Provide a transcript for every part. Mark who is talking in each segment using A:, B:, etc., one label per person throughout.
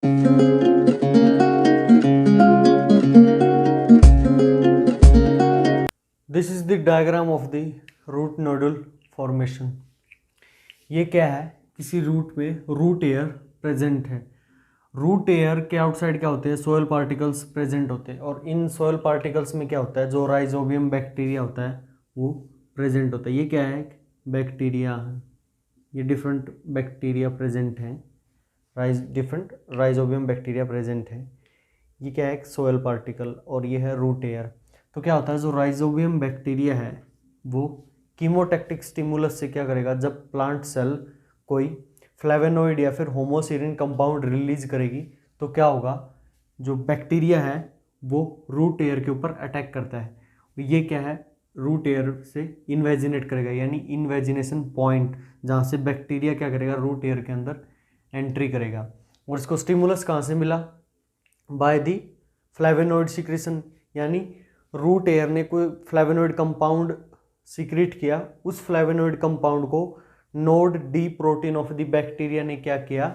A: This is the diagram of the root nodule formation. ये क्या है, किसी रूट में रूट एयर प्रेजेंट है। रूट एयर के आउटसाइड क्या होते हैं, सोयल पार्टिकल्स प्रेजेंट होते हैं, और इन सोयल पार्टिकल्स में क्या होता है, जो राइजोबियम बैक्टीरिया होता है वो प्रेजेंट होता है। ये क्या है, बैक्टीरिया है, ये डिफरेंट बैक्टीरिया प्रेजेंट हैं, डिफरेंट राइजोबियम बैक्टीरिया प्रेजेंट है। ये क्या है, एक सोयल पार्टिकल, और ये है रूट एयर। तो क्या होता है, जो राइजोबियम बैक्टीरिया है वो कीमोटैक्टिक स्टिमुलस से क्या करेगा, जब प्लांट सेल कोई फ्लेवेनोइड या फिर होमोसेरिन कंपाउंड रिलीज करेगी तो क्या होगा, जो बैक्टीरिया है वो रूट एयर के ऊपर अटैक करता है। ये क्या है, रूट एयर से इन्वेजिनेट करेगा, यानी इन्वेजिनेशन पॉइंट जहाँ से बैक्टीरिया क्या करेगा, रूट एयर के अंदर एंट्री करेगा। और इसको स्टिमुलस कहाँ से मिला, बाय दी फ्लेवेनोइड सिक्रेशन, यानी रूट एयर ने कोई फ्लेवेनोइड कंपाउंड सिक्रीट किया, उस फ्लेवेनोइड कंपाउंड को node D protein of the bacteria ने क्या किया,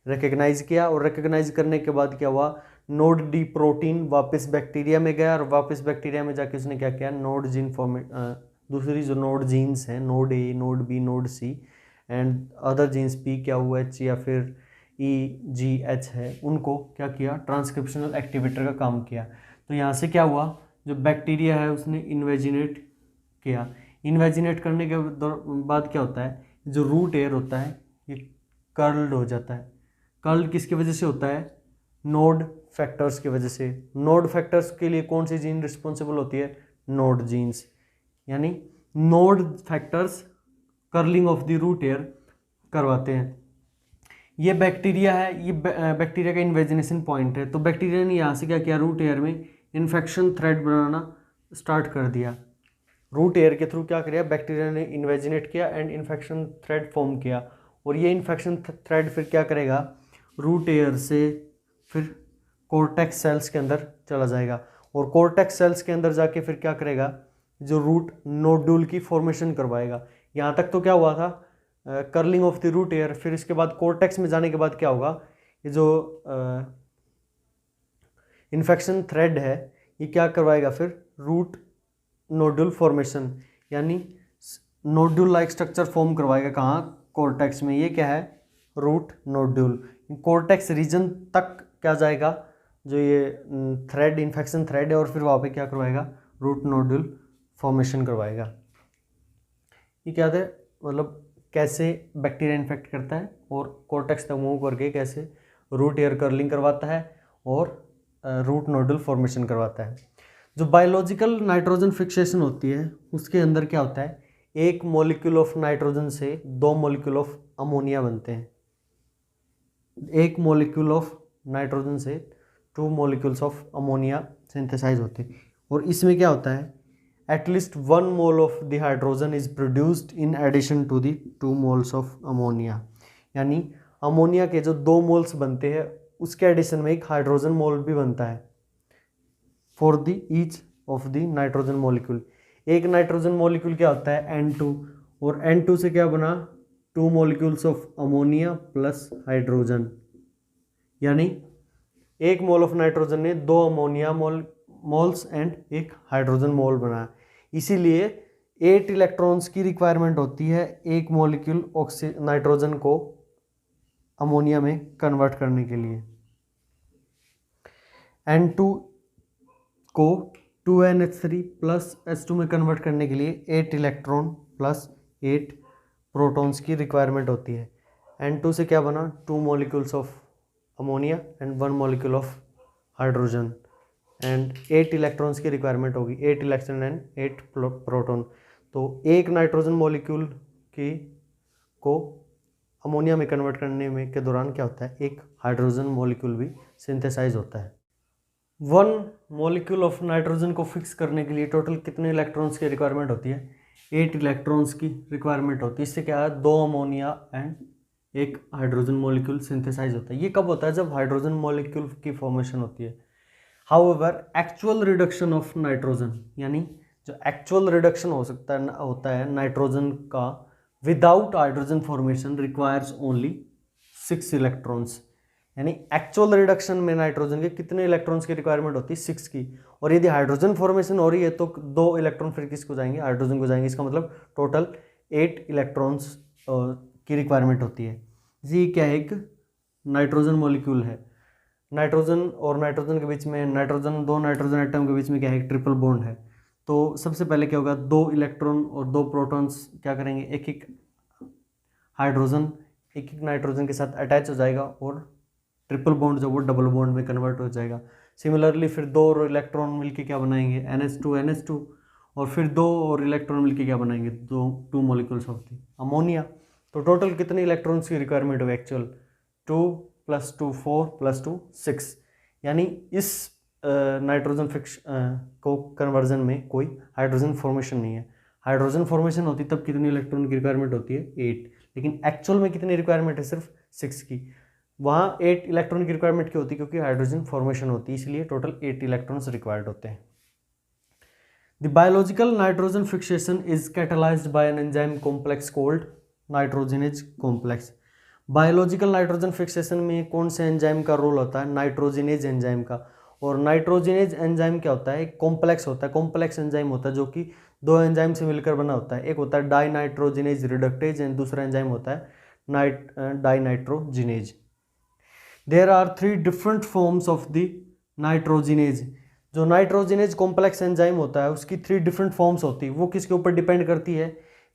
A: रिकग्नाइज किया, और रिकग्नाइज करने के बाद क्या हुआ, नोड डी प्रोटीन वापस बैक्टीरिया में गया, और वापस बैक्टीरिया में जाके उसने क्या किया, नोड जीन दूसरी जो नोड जीन्स हैं, nod A, nod B, nod C and other genes P, क्या हुआ, एच या फिर ई जी एच है, उनको क्या किया, ट्रांसक्रिप्शनल एक्टिवेटर का काम किया। तो यहाँ से क्या हुआ, जो बैक्टीरिया है उसने इन्वेजिनेट किया। इन्वेजिनेट करने के बाद क्या होता है, जो रूट एयर होता है ये कर्ल्ड हो जाता है। कर्ल्ड किसकी वजह से होता है, नोड फैक्टर्स की वजह से। नोड फैक्टर्स के लिए कौन सी जीन रिस्पॉन्सिबल होती है, नोड जीन्स, यानी nod factors curling of the root hair करवाते हैं। ये बैक्टीरिया है, ये बैक्टीरिया का इन्वेजिनेशन पॉइंट है। तो बैक्टीरिया ने यहाँ से क्या किया, रूट एयर में इन्फेक्शन थ्रेड बनाना स्टार्ट कर दिया। रूट एयर के थ्रू क्या किया, बैक्टीरिया ने इन्वेजिनेट किया एंड इन्फेक्शन थ्रेड फॉर्म किया, और ये इन्फेक्शन थ्रेड फिर क्या करेगा, रूट एयर से फिर कोर्टेक्स सेल्स के अंदर चला जाएगा, और कोर्टेक्स सेल्स के अंदर जाके फिर क्या करेगा, जो रूट नोडुल की फॉर्मेशन करवाएगा। यहाँ तक तो क्या हुआ था, curling of the root hair. फिर इसके बाद कोर्टेक्स में जाने के बाद क्या होगा, ये जो इन्फेक्शन थ्रेड है ये क्या करवाएगा, फिर रूट नोडुल फॉर्मेशन, यानी नोडुल लाइक स्ट्रक्चर फॉर्म करवाएगा। कहाँ, कोर्टेक्स में। ये क्या है, रूट नोडुल। कोर्टेक्स रीजन तक क्या जाएगा, जो ये थ्रेड, इन्फेक्शन थ्रेड है, और फिर वहाँ पे क्या करवाएगा, रूट नोडुल फॉर्मेशन करवाएगा। ये क्या है, मतलब कैसे बैक्टीरिया इन्फेक्ट करता है और कोर्टेक्स तक मूव करके कैसे रूट एयर कर्लिंग करवाता है और रूट नोडुल फॉर्मेशन करवाता है। जो बायोलॉजिकल नाइट्रोजन फिक्सेशन होती है उसके अंदर क्या होता है, एक मॉलिक्यूल ऑफ नाइट्रोजन से दो मॉलिक्यूल ऑफ अमोनिया बनते हैं। एक मॉलिक्यूल ऑफ नाइट्रोजन से 2 मॉलिक्यूल्स ऑफ अमोनिया सिंथेसाइज होते हैं, और इसमें क्या होता है, at least 1 mole of the hydrogen is produced in addition to the 2 moles of ammonia। यानी अमोनिया के जो 2 मोल्स बनते हैं उसके एडिशन में एक हाइड्रोजन मोल भी बनता है for the each of the nitrogen molecule. एक नाइट्रोजन मॉलिक्यूल क्या होता है, N2, और N2 से क्या बना, 2 molecules of ammonia plus hydrogen, यानी एक मोल ऑफ नाइट्रोजन ने 2 अमोनिया मोल्स एंड एक हाइड्रोजन मोल बनाया। इसीलिए 8 इलेक्ट्रॉन्स की रिक्वायरमेंट होती है एक मॉलिक्यूल नाइट्रोजन को अमोनिया में कन्वर्ट करने के लिए। N2 को 2NH3 प्लस H2 में कन्वर्ट करने के लिए 8 इलेक्ट्रॉन प्लस 8 प्रोटॉन्स की रिक्वायरमेंट होती है। N2 से क्या बना, 2 molecules of ammonia and 1 molecule of hydrogen, and 8 electrons की रिक्वायरमेंट होगी, 8 इलेक्ट्रॉन एंड 8 प्रोटॉन। तो एक नाइट्रोजन मॉलिक्यूल की को अमोनिया में कन्वर्ट करने में के दौरान क्या होता है, एक हाइड्रोजन मॉलिक्यूल भी सिंथेसाइज होता है। 1 मॉलिक्यूल ऑफ नाइट्रोजन को फिक्स करने के लिए टोटल कितने इलेक्ट्रॉन्स की रिक्वायरमेंट होती है, 8 इलेक्ट्रॉन्स की रिक्वायरमेंट होती है। इससे क्या है, 2 अमोनिया एंड एक हाइड्रोजन मॉलिक्यूल सिंथेसाइज होता है। ये कब होता है, जब हाइड्रोजन मॉलिक्यूल की फॉर्मेशन होती है। However actual reduction of nitrogen, यानी जो एक्चुअल रिडक्शन होता है नाइट्रोजन का without hydrogen formation, requires only 6 electrons, यानी एक्चुअल रिडक्शन में नाइट्रोजन के कितने इलेक्ट्रॉन्स की रिक्वायरमेंट होती है 6 की। और यदि हाइड्रोजन फॉर्मेशन हो रही है तो 2 इलेक्ट्रॉन फिर किसको जाएंगे, हाइड्रोजन को जाएंगे। इसका मतलब टोटल 8 इलेक्ट्रॉन्स की रिक्वायरमेंट होती है। ये क्या है, एक नाइट्रोजन मॉलिक्यूल है। नाइट्रोजन और नाइट्रोजन के बीच में, नाइट्रोजन, 2 नाइट्रोजन एटम के बीच में क्या है, ट्रिपल बॉन्ड है। तो सबसे पहले क्या होगा, 2 इलेक्ट्रॉन और 2 प्रोटॉन्स क्या करेंगे, एक एक हाइड्रोजन एक एक नाइट्रोजन के साथ अटैच हो जाएगा और ट्रिपल बॉन्ड जो वो डबल बॉन्ड में कन्वर्ट हो जाएगा। सिमिलरली फिर 2 और इलेक्ट्रॉन मिलके क्या बनाएंगे, NH2 और फिर 2 और इलेक्ट्रॉन मिलके क्या बनाएंगे, 2 मॉलिक्यूल्स ऑफ दी अमोनिया। तो टोटल कितने इलेक्ट्रॉन्स की रिक्वायरमेंट हो एक्चुअल, 2 + 2 4 + 2 6। यानी इस नाइट्रोजन फिक्स को कन्वर्जन में कोई हाइड्रोजन फॉर्मेशन नहीं है। हाइड्रोजन फॉर्मेशन होती तब कितनी इलेक्ट्रॉन की रिक्वायरमेंट होती है, 8। लेकिन एक्चुअल में कितनी रिक्वायरमेंट है, सिर्फ 6 की। वहाँ 8 इलेक्ट्रॉन की रिक्वायरमेंट क्यों होती है, क्योंकि हाइड्रोजन फॉर्मेशन होती है, इसलिए टोटल 8 इलेक्ट्रॉन्स रिक्वायर्ड होते हैं। The biological nitrogen fixation is catalysed by an enzyme complex called nitrogenase complex. Biological nitrogen fixation में कौन से एंजाइम का रोल होता है, नाइट्रोजिनेज एंजाइम का। और नाइट्रोजिनेज एंजाइम क्या होता है, एक कॉम्प्लेक्स होता है, कॉम्प्लेक्स एंजाइम होता है जो कि 2 एंजाइम से मिलकर बना होता है। एक होता है डाइनाइट्रोजिनेज रिडक्टेज एंड दूसरा एंजाइम होता है dinitrogenase. There are 3 different forms of the nitrogenase. जो नाइट्रोजिनेज कॉम्प्लेक्स एंजाइम होता है उसकी 3 डिफरेंट फॉर्म्स होती है। वो किसके ऊपर डिपेंड करती है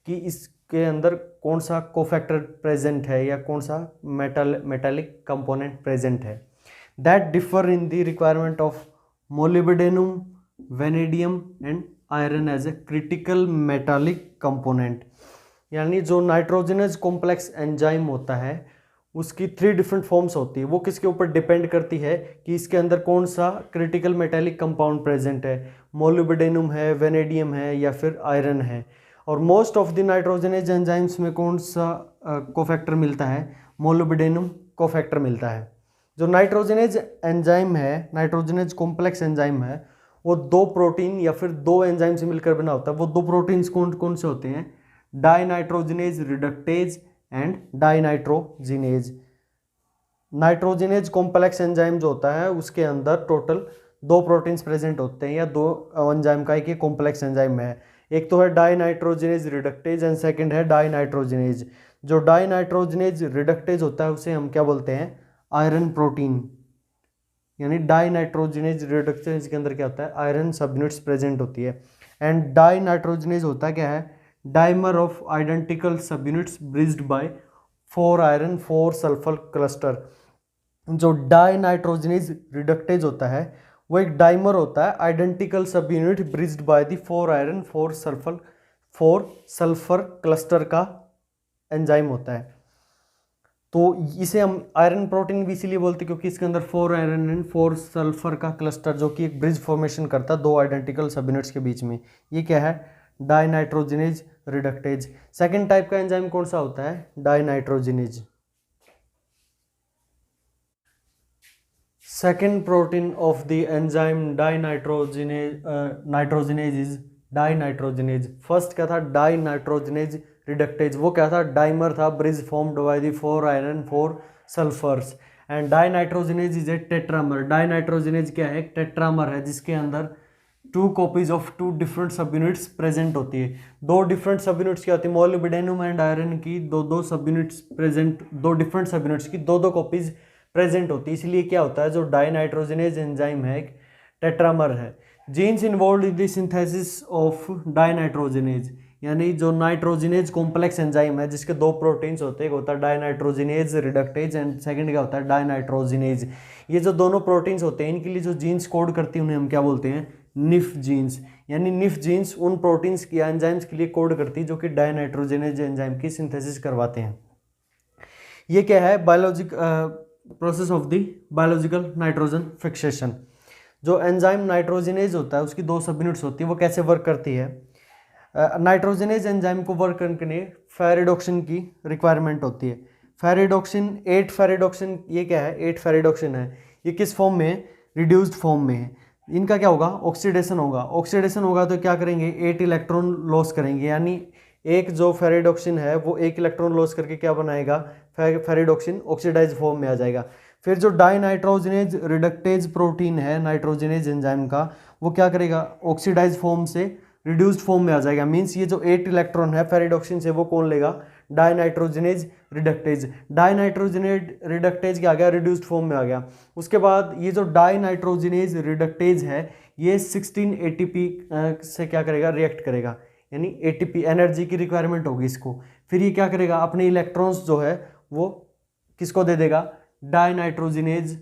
A: कि इसके अंदर कौन सा कोफैक्टर प्रेजेंट है या कौन सा मेटालिक कंपोनेंट प्रेजेंट है। That differ in the requirement of molybdenum, vanadium and iron as a critical metallic component. यानी जो नाइट्रोजिनेज कॉम्प्लेक्स एंजाइम होता है उसकी 3 डिफरेंट फॉर्म्स होती है। वो किसके ऊपर डिपेंड करती है कि इसके अंदर कौन सा क्रिटिकल मेटालिक कंपाउंड प्रेजेंट है, मोलिब्डेनम है, वेनेडियम है या फिर आयरन है। और most of the nitrogenase enzymes में कौन सा कोफैक्टर मिलता है, मोलिब्डेनम कोफैक्टर मिलता है। जो नाइट्रोजिनेज एंजाइम है, नाइट्रोजिनेज कॉम्प्लेक्स एंजाइम है, वो 2 प्रोटीन या फिर 2 एंजाइम से मिलकर बना होता है। वो 2 प्रोटीन्स कौन कौन से होते हैं, dinitrogenase reductase and dinitrogenase. Nitrogenase complex enzyme जो होता है उसके अंदर टोटल 2 प्रोटीन्स प्रेजेंट होते हैं या 2 एंजाइम का एक कॉम्प्लेक्स एंजाइम है। एक तो है डाइनाइट्रोजिनेज रिडक्टेज एंड सेकंड है डाइनाइट्रोजिनेज। जो डाइनाइट्रोजिनेज रिडक्टेज होता है उसे हम क्या बोलते हैं, आयरन प्रोटीन। यानी डाइनाइट्रोजिनेज रिडक्टेज के अंदर क्या होता है, आयरन सबयूनिट्स प्रेजेंट होती है। एंड डाइनाइट्रोजिनेज होता है क्या है, dimer of identical subunits bridged by 4 iron 4 sulphur cluster. जो डाइनाइट्रोजिनेज रिडक्टेज होता है वो एक डाइमर होता है identical subunit bridged bye the 4 iron 4 sulphur cluster का एंजाइम होता है। तो इसे हम आयरन प्रोटीन भी इसीलिए बोलते हैं क्योंकि इसके अंदर 4 आयरन एंड 4 सल्फर का क्लस्टर जो कि एक ब्रिज फॉर्मेशन करता है 2 आइडेंटिकल सबयूनिट्स के बीच में। ये क्या है, डाइनाइट्रोजिनेज रिडक्टेज। सेकेंड टाइप का एंजाइम कौन सा होता है, dinitrogenase. Second protein of the enzyme nitrogenase is dinitrogenase. First क्या था, डाइनाइट्रोजिनेज रिडक्टेज, वो क्या था, डाइमर था bridge formed by the 4 iron 4 sulphurs. And dinitrogenase is a tetramer. Dinitrogenase क्या है, एक टेट्रामर है जिसके अंदर 2 copies of 2 different subunits present होती है। 2 डिफरेंट सबयूनिट्स क्या होती है, मोलिब्डेनम एंड आयरन की 2 सबयूनिट्स प्रेजेंट, 2 डिफरेंट सबयूनिट्स की 2 कॉपीज प्रेजेंट होती है। इसलिए क्या होता है, जो डाइनाइट्रोजिनेज एंजाइम है एक टेट्रामर है। Genes involved in the synthesis of dinitrogenase. यानी जो नाइट्रोजिनेज कॉम्प्लेक्स एंजाइम है जिसके 2 प्रोटीन्स होते हैं, एक होता है डाइनाइट्रोजिनेज रिडक्टेज एंड सेकंड क्या होता है, डाइनाइट्रोजिनेज। ये जो दोनों प्रोटीन्स होते हैं इनके लिए जो जीन्स कोड करती है उन्हें हम क्या बोलते हैं, निफ जीन्स। यानी निफ जीन्स उन प्रोटीन्स की एंजाइम्स के लिए कोड करती है जो कि डाइनाइट्रोजिनेज एंजाइम की सिंथेसिस करवाते हैं। ये क्या है, biologic process of the biological nitrogen fixation. जो एंजाइम नाइट्रोजिनेज होता है उसकी 2 सबयूनिट्स होती है, वो कैसे वर्क करती है। नाइट्रोजिनेज एंजाइम को वर्क करने के लिए फेरिडोक्सिन की रिक्वायरमेंट होती है। फेरिडोक्सिन 8 फेरिडोक्सिन, ये क्या है, 8 फेरिडोक्सिन है। ये किस फॉर्म में है, रिड्यूस्ड फॉर्म में है। इनका क्या होगा, ऑक्सीडेशन होगा। ऑक्सीडेशन होगा तो क्या करेंगे, 8 इलेक्ट्रॉन लॉस करेंगे। यानी एक जो फेरिडोक्सिन है वो 1 इलेक्ट्रॉन लॉस करके क्या बनाएगा, फेरिडोक्सिन ऑक्सीडाइज फॉर्म में आ जाएगा। फिर जो डाइनाइट्रोजनेज रिडक्टेज प्रोटीन है नाइट्रोजनेज एंजाइम का, वो क्या करेगा, ऑक्सीडाइज फॉर्म से रिड्यूस्ड फॉर्म में आ जाएगा। मींस ये जो 8 इलेक्ट्रॉन है फेरिडोक्सिन से वो कौन लेगा, डाइनाइट्रोजनेज रिडक्टेज। डाइनाइट्रोजनेज रिडक्टेज क्या आ गया, रिड्यूस्ड फॉर्म में आ गया। उसके बाद ये जो डाइनाइट्रोजनेज रिडक्टेज है ये 16 एटीपी से क्या करेगा, रिएक्ट करेगा, यानी एटीपी एनर्जी की रिक्वायरमेंट होगी इसको। फिर ये क्या करेगा, अपने इलेक्ट्रॉन्स जो है वो किसको दे देगा, डाइनाइट्रोजनेज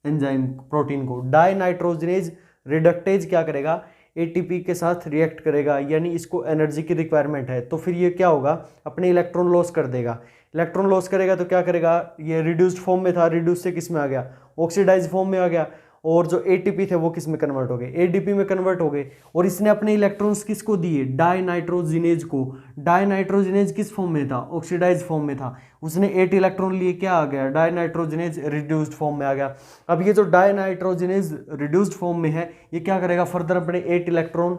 A: एंजाइम प्रोटीन को। डाइनाइट्रोजनेज रिडक्टेज क्या करेगा, एटीपी के साथ रिएक्ट करेगा, यानी इसको एनर्जी की रिक्वायरमेंट है। तो फिर ये क्या होगा, अपने इलेक्ट्रॉन लॉस कर देगा। इलेक्ट्रॉन लॉस करेगा तो क्या करेगा, ये रिड्यूस्ड फॉर्म में था, रिड्यूस से किस में आ गया, ऑक्सीडाइज फॉर्म में आ गया। और जो एटीपी थे वो किस में कन्वर्ट हो गए, एडीपी में कन्वर्ट हो गए। और इसने अपने इलेक्ट्रॉन्स किसको दिए, डाइनाइट्रोजिनेज को। डाइनाइट्रोजिनेज किस फॉर्म में था, ऑक्सीडाइज फॉर्म में था। उसने 8 इलेक्ट्रॉन लिए, क्या आ गया, डाइनाइट्रोजिनेज रिड्यूस्ड फॉर्म में आ गया। अब ये जो डाइनाइट्रोजिनेज रिड्यूस्ड फॉर्म में है ये क्या करेगा, फर्दर अपने 8 इलेक्ट्रॉन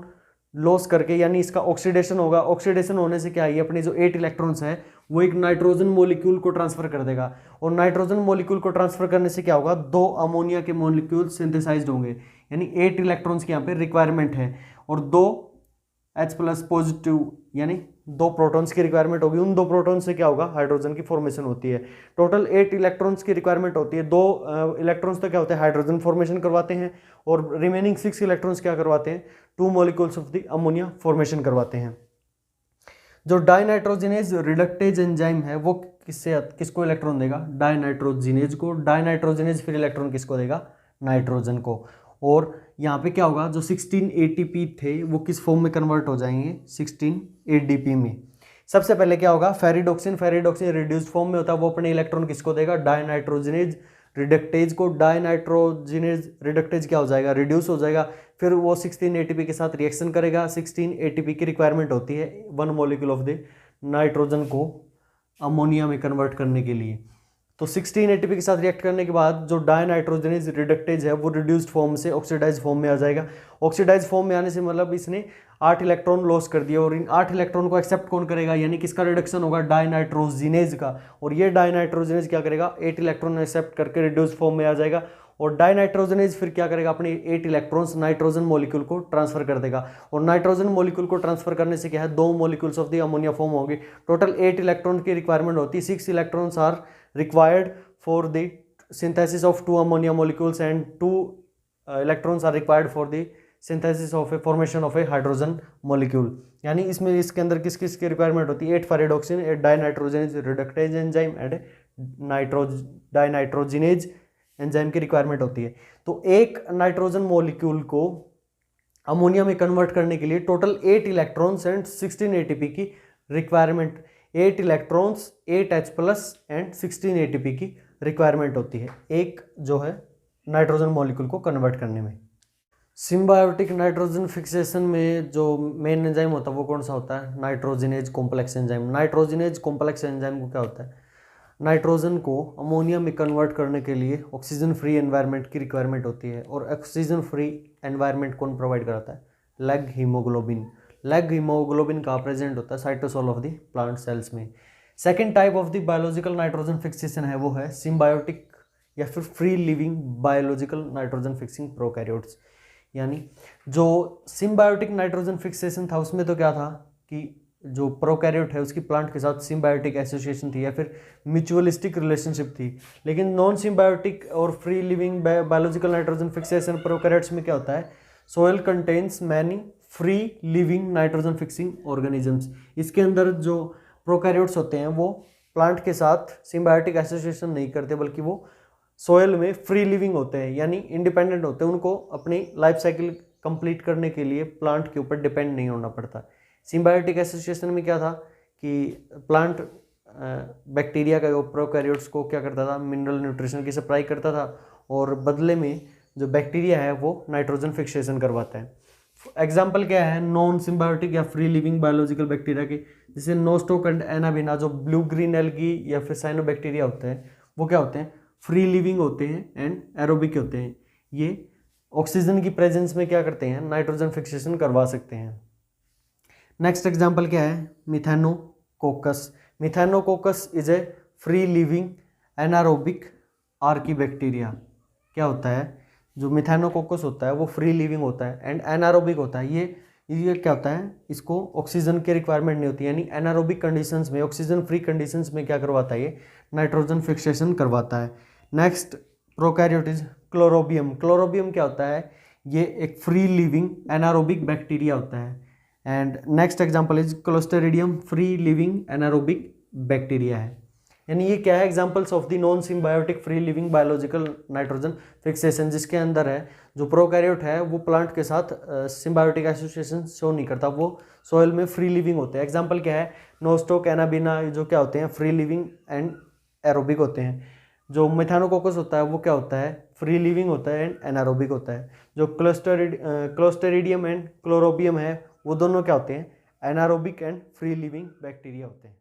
A: लॉस करके, यानी इसका ऑक्सीडेशन होगा। ऑक्सीडेशन होने से क्या है, ये अपने जो 8 इलेक्ट्रॉन्स है वो एक नाइट्रोजन मॉलिक्यूल को ट्रांसफर कर देगा। और नाइट्रोजन मॉलिक्यूल को ट्रांसफर करने से क्या होगा, 2 अमोनिया के मॉलिक्यूल सिंथेसाइज्ड होंगे, यानी 8 इलेक्ट्रॉन्स की यहाँ पे रिक्वायरमेंट है। और 2 H+ पॉजिटिव यानी 2 प्रोटॉन्स की रिक्वायरमेंट होगी। उन 2 प्रोटॉन से क्या होगा, हाइड्रोजन की फॉर्मेशन होती है। टोटल 8 इलेक्ट्रॉन्स की रिक्वायरमेंट होती है। 2 इलेक्ट्रॉन्स तो क्या होते हैं, हाइड्रोजन फॉर्मेशन करवाते हैं, और रिमेनिंग 6 इलेक्ट्रॉन्स क्या करवाते हैं, 2 molecules of the ammonia formation करवाते हैं। जो डाइनाइट्रोजिनेज रिडक्टेज एंजाइम है वो किसको इलेक्ट्रॉन देगा, डाइनाइट्रोजिनेज को। डाइनाइट्रोजिनेज फिर इलेक्ट्रॉन किसको देगा, नाइट्रोजन को। और यहाँ पे क्या होगा, जो 16 एटीपी थे वो किस फॉर्म में कन्वर्ट हो जाएंगे, 16 एडीपी में। सबसे पहले क्या होगा, फेरिडोक्सिन। फेरिडोक्सिन रिड्यूस्ड फॉर्म में होता है, वो अपने इलेक्ट्रॉन किसको देगा, डाइनाइट्रोजिनेज रिडक्टेज को। डाइनाइट्रोजिनेज रिडक्टेज क्या हो जाएगा, रिड्यूस हो जाएगा। फिर वो 16 एटीपी के साथ रिएक्शन करेगा। 16 एटीपी की रिक्वायरमेंट होती है 1 मॉलिक्यूल ऑफ द नाइट्रोजन को अमोनिया में कन्वर्ट करने के लिए। तो 16 एटीपी के साथ रिएक्ट करने के बाद जो डाइनाइट्रोजनेज रिडक्टेज है वो रिड्यूस्ड फॉर्म से ऑक्सीडाइज फॉर्म में आ जाएगा। ऑक्सीडाइज फॉर्म में आने से मतलब इसने 8 इलेक्ट्रॉन लॉस कर दिया। और इन 8 इलेक्ट्रॉन को एक्सेप्ट कौन करेगा, यानी किसका रिडक्शन होगा, डाइनाइट्रोजिनेज का। और ये डाइनाइट्रोजिनेज क्या करेगा, 8 इलेक्ट्रॉन एक्सेप्ट करके रिड्यूस्ड फॉर्म में आ जाएगा। और डाइनाइट्रोजनेज फिर क्या करेगा, अपने 8 इलेक्ट्रॉन्स नाइट्रोजन मॉलिक्यूल को ट्रांसफर कर देगा। और नाइट्रोजन मॉलिक्यूल को ट्रांसफर करने से क्या है, 2 molecules of the ammonia form होंगे। टोटल 8 इलेक्ट्रॉन की रिक्वायरमेंट होती है। 6 electrons are required for the synthesis of 2 ammonia molecules and 2 electrons are required for the synthesis of a formation of a hydrogen molecule। यानी इसमें इसके अंदर किस किस की रिक्वायरमेंट होती है, 8 ferredoxin, 8 dinitrogenase reductase enzyme and dinitrogenase enzyme की रिक्वायरमेंट होती है। तो एक नाइट्रोजन मॉलिक्यूल को अमोनिया में कन्वर्ट करने के लिए टोटल 8 इलेक्ट्रॉन्स एंड 16 एटीपी की requirement, 8 electrons, 8 H+ and 16 ATP की रिक्वायरमेंट होती है एक जो है नाइट्रोजन मॉलिक्यूल को कन्वर्ट करने में। सिम्बायोटिक नाइट्रोजन फिक्सेशन में जो मेन एंजाइम होता है वो कौन सा होता है, nitrogenase complex enzyme. Nitrogenase complex enzyme को क्या होता है, नाइट्रोजन को अमोनिया में कन्वर्ट करने के लिए ऑक्सीजन फ्री एनवायरनमेंट की रिक्वायरमेंट होती है। और ऑक्सीजन फ्री एनवायरनमेंट कौन प्रोवाइड कराता है, लेग हीमोग्लोबिन। लेग हीमोग्लोबिन का प्रेजेंट होता है cytosol of the plant cells में। Second type of the biological nitrogen fixation है वो है सिम्बायोटिक या फिर free living biological nitrogen fixing prokaryotes. यानी जो सिम्बायोटिक नाइट्रोजन फिक्सेशन था उसमें तो क्या था कि जो प्रोकैरियोट है उसकी प्लांट के साथ सिम्बायोटिक एसोसिएशन थी या फिर म्यूचुअलिस्टिक रिलेशनशिप थी। लेकिन नॉन सिम्बायोटिक और free living biological nitrogen fixation prokaryotes में क्या होता है, soil contains many free living nitrogen fixing organisms. इसके अंदर जो प्रोकैरियोट्स होते हैं वो प्लांट के साथ सिम्बायोटिक एसोसिएशन नहीं करते, बल्कि वो सोयल में फ्री लिविंग होते हैं, यानी इंडिपेंडेंट होते हैं। उनको अपनी लाइफ साइकिल कंप्लीट करने के लिए प्लांट के ऊपर डिपेंड नहीं होना पड़ता। सिम्बायोटिक एसोसिएशन में क्या था कि प्लांट बैक्टीरिया का प्रोकैरियोट्स को क्या करता था, मिनरल न्यूट्रिशन की सप्लाई करता था, और बदले में जो बैक्टीरिया है वो नाइट्रोजन फिक्सेशन करवाता है। एग्जाम्पल क्या है नॉन सिम्बायोटिक या फ्री लिविंग बायोलॉजिकल बैक्टीरिया के, जैसे नोस्टोक एंड एनाबिना। जो ब्लू ग्रीन एल्गी या फिर साइनोबैक्टीरिया होते हैं वो क्या होते हैं, फ्री लिविंग होते हैं एंड एरोबिक होते हैं। ये ऑक्सीजन की प्रेजेंस में क्या करते हैं, नाइट्रोजन फिक्सेशन करवा सकते हैं। नेक्स्ट एग्जाम्पल क्या है, methanococcus. Methanococcus is a free living anaerobic archaebacteria क्या होता है, जो मिथानोकोकस होता है वो फ्री लिविंग होता है एंड एनारोबिक होता है। ये क्या होता है, इसको ऑक्सीजन की रिक्वायरमेंट नहीं होती, यानी एनारोबिक कंडीशंस में, ऑक्सीजन फ्री कंडीशंस में क्या करवाता है, ये नाइट्रोजन फिक्सेशन करवाता है। Next प्रोकैरियोटिज Chlorobium. क्लोरोबियम क्या होता है, ये एक फ्री लिविंग एनारोबिक बैक्टीरिया होता है। And next example is clostridium, free living anaerobic bacteria है। यानी ये क्या है, examples of the non symbiotic free living biological nitrogen fixation, जिसके अंदर है जो प्रोकैरियोट है वो प्लांट के साथ सिम्बायोटिक एसोसिएशन शो नहीं करता, वो सॉइल में फ्री लिविंग होते हैं। एग्जांपल क्या है, नोस्टोक, एनाबिना, जो क्या होते हैं फ्री लिविंग एंड एरोबिक होते हैं। जो मिथानोकोकस होता है वो क्या होता है, फ्री लिविंग होता है एंड एनारोबिक होता है। जो क्लोस्टेरिडियम एंड क्लोरोबियम है वो दोनों क्या होते हैं, anaerobic and free living bacteria होते हैं।